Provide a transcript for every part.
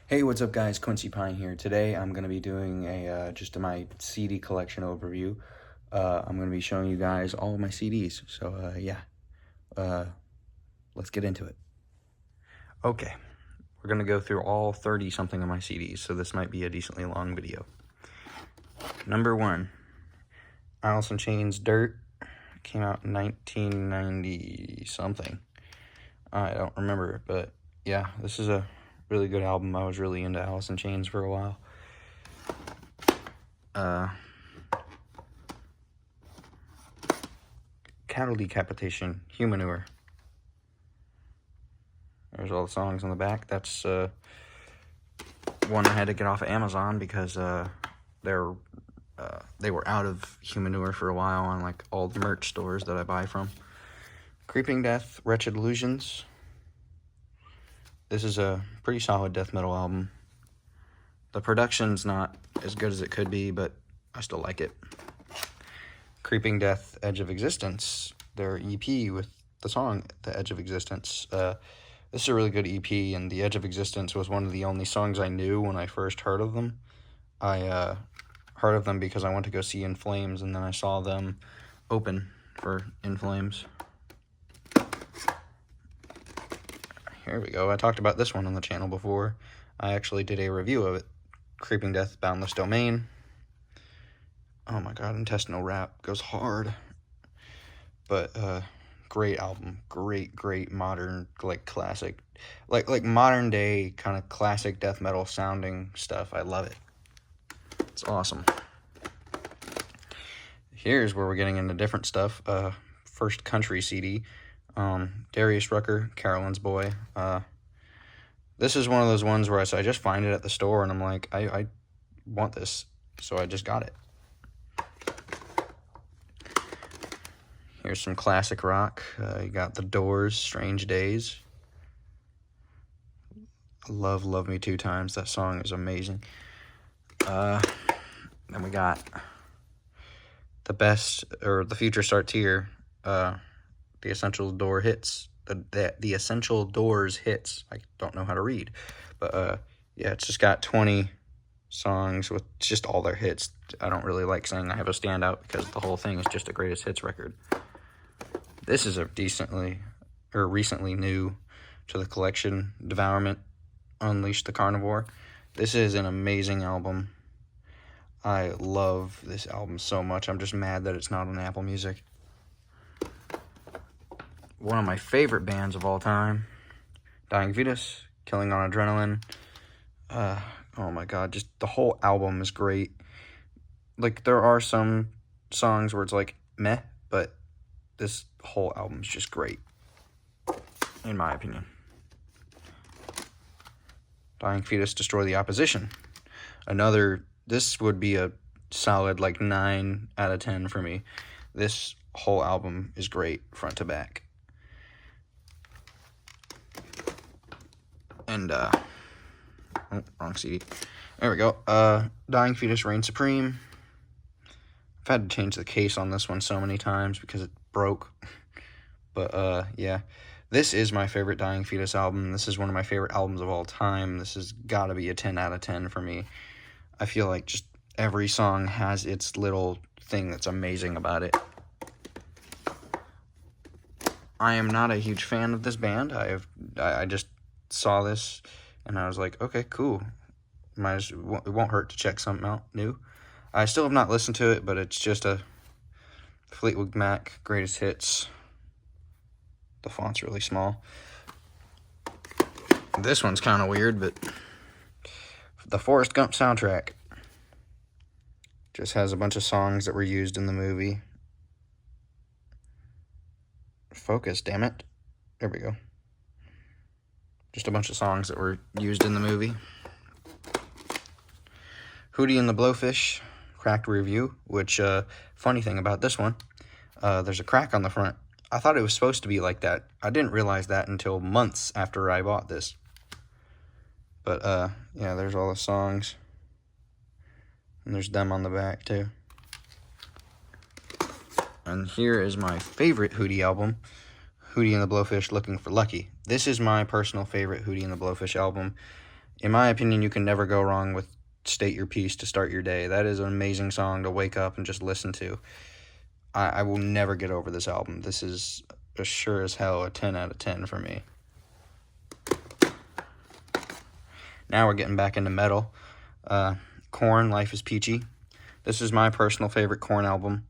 Hey, what's up, guys? Quincy Pine here. Today, I'm going to be doing just my CD collection overview. I'm going to be showing you guys all of my CDs. So, yeah, uh, let's get into it. Okay, we're going to go through all 30-something of my CDs, so this might be a decently long video. Number 1, Alice in Chains' Dirt. Came out in 1990-something. I don't remember, but yeah, this is a really good album. I was really into Alice in Chains for a while. Cattle Decapitation, Humanure. There's all the songs on the back. That's one I had to get off of Amazon because they were out of Humanure for a while on like all the merch stores that I buy from. Creeping Death, Wretched Illusions. This is a pretty solid death metal album. The production's not as good as it could be, but I still like it. Creeping Death, Edge of Existence, their EP with the song The Edge of Existence. This is a really good EP, and The Edge of Existence was one of the only songs I knew when I first heard of them. I heard of them because I went to go see In Flames, and then I saw them open for In Flames. Here we go. I talked about this one on the channel before. I actually did a review of it. Creeping Death, Boundless Domain. Oh my god, Intestinal Rap goes hard. But, great album. Great modern, like, classic. Like modern day kind of classic death metal sounding stuff. I love it. It's awesome. Here's where we're getting into different stuff. First country CD. Darius Rucker, Carolyn's Boy. This is one of those ones where I just find it at the store and I'm like, I want this, so I just got it. Here's some classic rock. You got The Doors, Strange Days. Love Me Two Times. That song is amazing. Then we got the best, or the Future Starts Here. The Essential Door hits. The Essential Doors hits. I don't know how to read, but yeah, it's just got 20 songs with just all their hits. I don't really like saying I have a standout because the whole thing is just a greatest hits record. This is a recently new to the collection, Devourment, Unleash the Carnivore. This is an amazing album. I love this album so much. I'm just mad that it's not on Apple Music. One of my favorite bands of all time, Dying Fetus, Killing on Adrenaline. Oh my god, just the whole album is great. Like, there are some songs where it's like, meh, but this whole album is just great, in my opinion. Dying Fetus, Destroy the Opposition. This would be a solid, like, 9 out of 10 for me. This whole album is great, front to back. And, wrong CD. There we go. Dying Fetus, Reign Supreme. I've had to change the case on this one so many times because it broke. But, yeah. This is my favorite Dying Fetus album. This is one of my favorite albums of all time. This has got to be a 10 out of 10 for me. I feel like just every song has its little thing that's amazing about it. I am not a huge fan of this band. I just saw this and I was like, okay, cool. It won't hurt to check something out new. I still have not listened to it, but it's just a Fleetwood Mac greatest hits. The font's really small. This one's kind of weird, but the Forrest Gump soundtrack just has a bunch of songs that were used in the movie. Focus, damn it. There we go. Just a bunch of songs that were used in the movie. Hootie and the Blowfish, cracked review, which, funny thing about this one, there's a crack on the front. I thought it was supposed to be like that. I didn't realize that until months after I bought this. But, yeah, there's all the songs. And there's them on the back, too. And here is my favorite Hootie album, Hootie and the Blowfish, Looking for Lucky. This is my personal favorite Hootie and the Blowfish album. In my opinion, you can never go wrong with State Your Piece to Start Your Day. That is an amazing song to wake up and just listen to. I will never get over this album. This is as sure as hell a 10 out of 10 for me. Now we're getting back into metal. Korn, Life is Peachy. This is my personal favorite Korn album.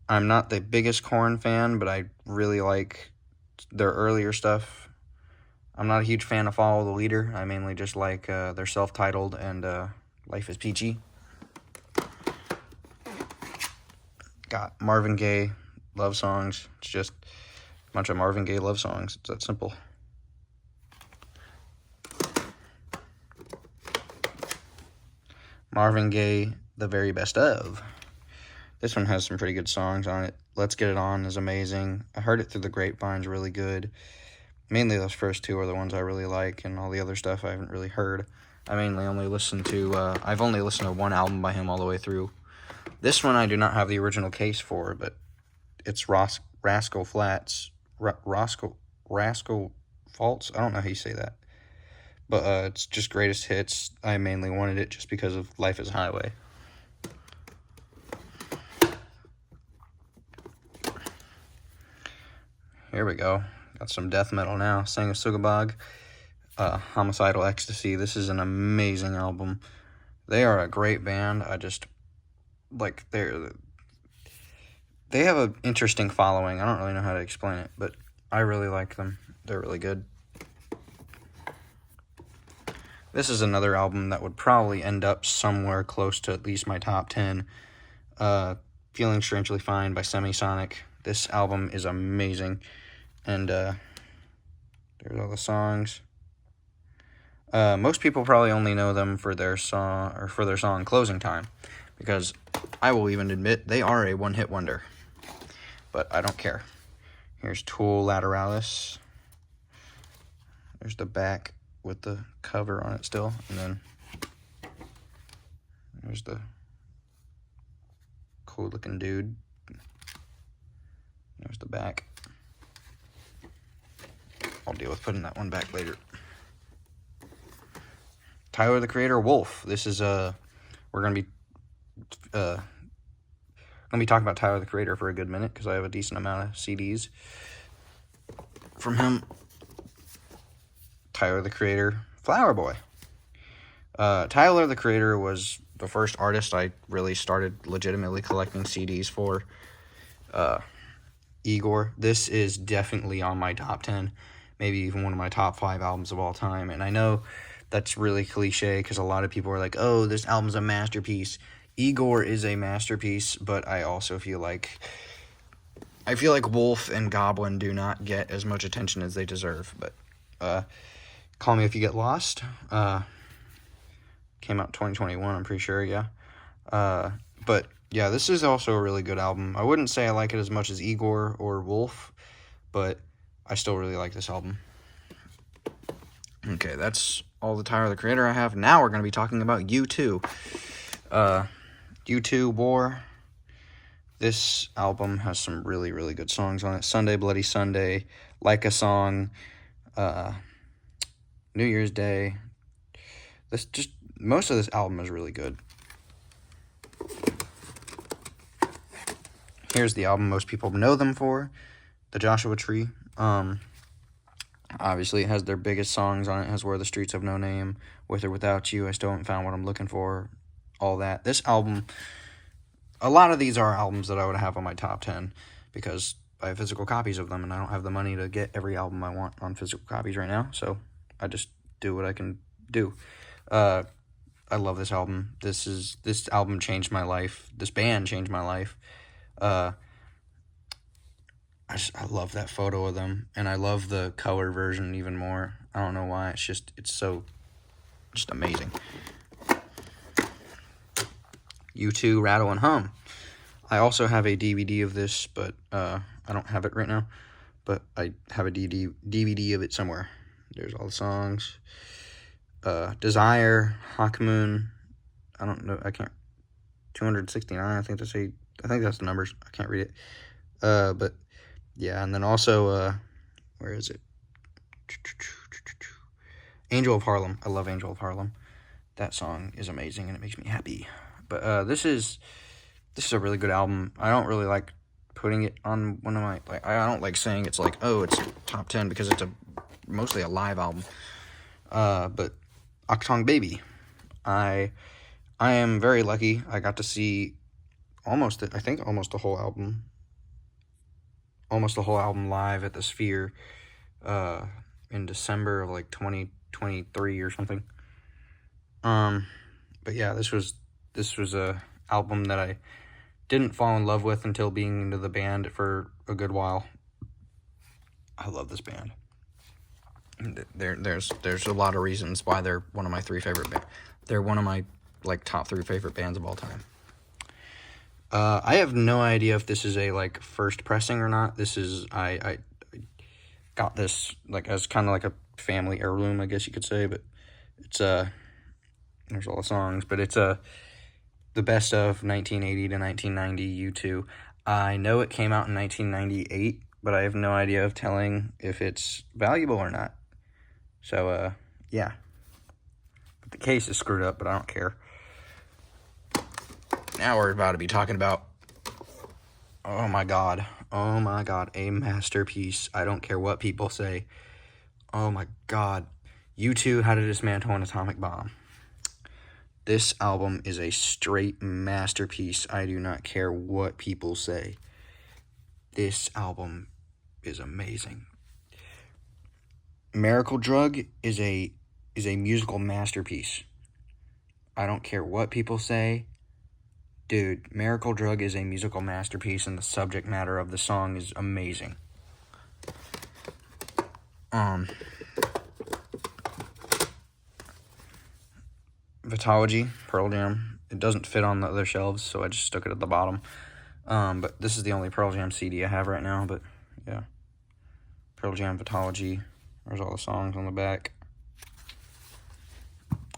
I'm not the biggest Korn fan, but I really like their earlier stuff. I'm not a huge fan of Follow the Leader. I mainly just like their self-titled and Life is Peachy. Got Marvin Gaye love songs. It's just a bunch of Marvin Gaye love songs. It's that simple. Marvin Gaye, The Very Best Of. This one has some pretty good songs on it. Let's Get It On is amazing. I heard it through the grapevines, really good. Mainly those first two are the ones I really like, and all the other stuff I haven't really heard. I mainly only listened to, I've only listened to one album by him all the way through. This one I do not have the original case for, but it's Rascal Flatts. Rascal Faults? I don't know how you say that. But it's just greatest hits. I mainly wanted it just because of Life is Highway. Here we go. Got some death metal now. Sanguisugabogg, Homicidal Ecstasy. This is an amazing album. They are a great band. I just like they have an interesting following. I don't really know how to explain it, but I really like them. They're really good. This is another album that would probably end up somewhere close to at least my top 10. Feeling Strangely Fine by Semisonic. This album is amazing. And there's all the songs. Most people probably only know them for their song Closing Time, because I will even admit they are a one-hit wonder. But I don't care. Here's Tool Lateralis. There's the back with the cover on it still, and then there's the cool looking dude. There's the back. I'll deal with putting that one back later. Tyler the Creator, Wolf. This is we're gonna be talking about Tyler the Creator for a good minute because I have a decent amount of CDs from him. Tyler the Creator, Flower Boy. Tyler the Creator was the first artist I really started legitimately collecting CDs for. Igor. This is definitely on my top 10, maybe even one of my top 5 albums of all time. And I know that's really cliche because a lot of people are like, oh, this album's a masterpiece. Igor is a masterpiece, but I also feel like Wolf and Goblin do not get as much attention as they deserve. But Call Me If You Get Lost came out in 2021, I'm pretty sure, yeah. But yeah, this is also a really good album. I wouldn't say I like it as much as Igor or Wolf, but I still really like this album. Okay, that's all the Tyler the Creator I have. Now we're going to be talking about U2. U2 War. This album has some really, really good songs on it. Sunday Bloody Sunday, Like a Song, New Year's Day. Most of this album is really good. Here's the album most people know them for, The Joshua Tree. Obviously, it has their biggest songs on it. It has Where the Streets Have No Name, With or Without You, I Still Haven't Found What I'm Looking For, all that. This album, a lot of these are albums that I would have on my top 10 because I have physical copies of them, and I don't have the money to get every album I want on physical copies right now, so I just do what I can do. I love this album. This album changed my life. This band changed my life. I love that photo of them, and I love the color version even more. I don't know why. It's so amazing. U2 Rattle and Hum. I also have a DVD of this, but I don't have it right now. But I have a DVD of it somewhere. There's all the songs. Desire, Hawkmoon. I don't know. I can't. 269. I think that's the numbers. I can't read it. But yeah, and then also where is it? Angel of Harlem. I love Angel of Harlem. That song is amazing and it makes me happy. But this is a really good album. I don't really like putting it on one of my, like, I don't like saying it's like, oh, it's top 10 because it's mostly a live album. But Achtung Baby, I am very lucky. I got to see almost the whole album live at the Sphere in December of like 2023 or something. But yeah, this was a album that I didn't fall in love with until being into the band for a good while. I love this band. There's a lot of reasons why they're one of my they're one of my like top 3 favorite bands of all time. I have no idea if this is a like first pressing or not. This is I got this like as kind of like a family heirloom, I guess you could say, but it's there's all the songs, but it's the best of 1980 to 1990 U2. I know it came out in 1998, but I have no idea of telling if it's valuable or not. So yeah. But the case is screwed up, but I don't care. Now we're about to be talking about, oh my god, a masterpiece. I don't care what people say. Oh my god, U2 How to Dismantle an Atomic Bomb. This album is a straight masterpiece. I do not care what people say. This album is amazing. Miracle Drug is a musical masterpiece. I don't care what people say. Dude, Miracle Drug is a musical masterpiece, and the subject matter of the song is amazing. Vitalogy, Pearl Jam. It doesn't fit on the other shelves, so I just stuck it at the bottom. But this is the only Pearl Jam CD I have right now, but yeah. Pearl Jam, Vitalogy. There's all the songs on the back.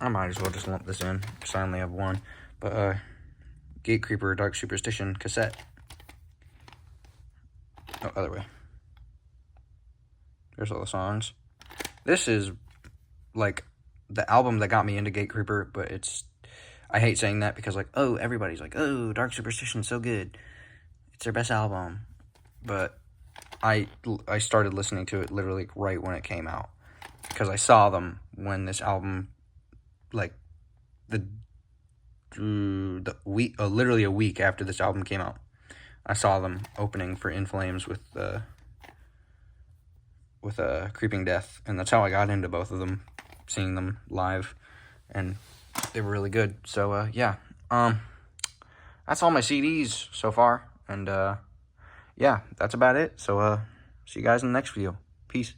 I might as well just lump this in, because I only have one. But, Gatecreeper, Dark Superstition cassette. Oh, other way. There's all the songs. This is, like, the album that got me into Gatecreeper, but I hate saying that because, like, oh, everybody's like, oh, Dark Superstition's so good. It's their best album. But I started listening to it literally right when it came out. Because I saw them when this album, like, literally a week after this album came out. I saw them opening for In Flames with Creeping Death, and that's how I got into both of them, seeing them live, and they were really good. So yeah, that's all my CDs so far, and yeah, that's about it. So see you guys in the next video. Peace.